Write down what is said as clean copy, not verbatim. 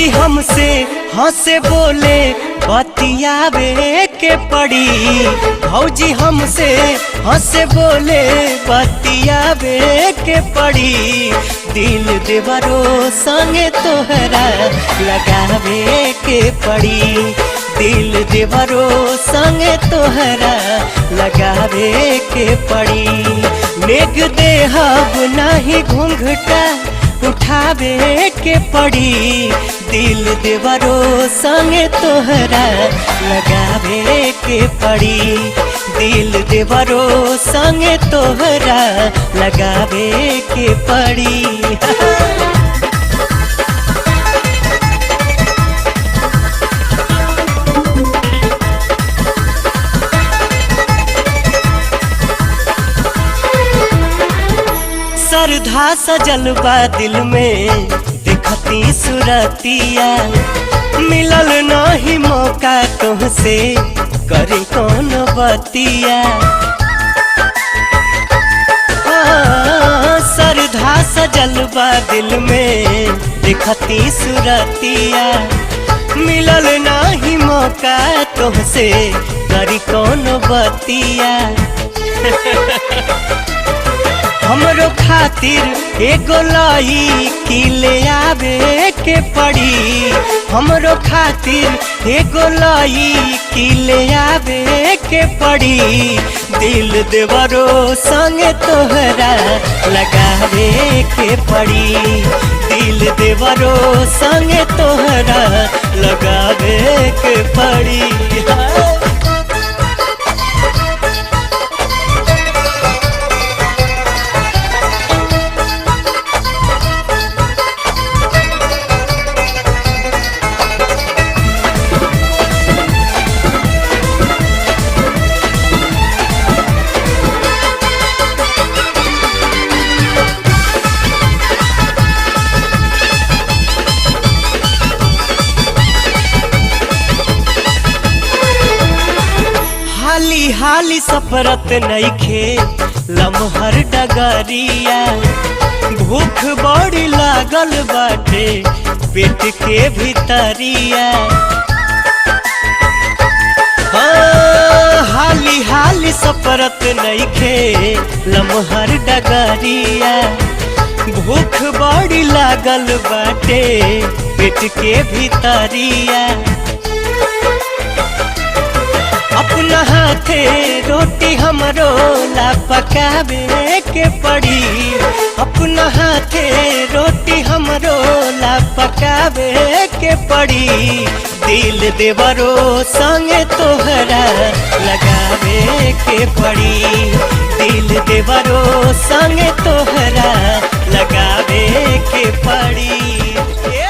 भौजी हमसे हंसे बोले बतियावे के पड़ी। भौजी हमसे हंसे बोले बतियावे के पड़ी। दिल देवरो संगे तोहरा लगावे के पड़ी। दिल देवरो संगे तोहरा लगावे के पड़ी। नेग देहब नाही घूंघटा उठावे के पड़ी। दिल देवरो संगे तोहरा लगावे के पड़ी। दिल देवरो संगे तोहरा लगावे के पड़ी। श्रद्धा सजल बा दिल में देखती सुरतिया। मिलल नहीं मौका तुमसे करी कौन बतिया। श्रद्धा सजल बा दिल में देखती सुरतिया। मिलल नहीं मौका तुमसे करी कौन बतिया। हमरो खातिर एगो लईकी ले आवे के पड़ी। हमरो खातिर एगो लईकी ले आवे के पड़ी। दिल देवरो संगे तोहरा लगावे के पड़ी। दिल देवरो संगे तोहरा लगावे के पड़ी। हाली हाली सफरत नइखे लमहर डगरिया। भूख बड़ी लागल बाटे पेट के भीतरिया। हाली हाली सफरत नइखे लमहर डगरिया। भूख बड़ी लागल बाटे पेट के भीतरिया। अपना हाथे रोटी हमरो ला पकावे के पड़ी। अपना हाथे रोटी हमरो ला पकावे के पड़ी। दिल देवरो संगे तोहरा लगावे के पड़ी। दिल देवरो संगे तोहरा लगावे के पड़ी।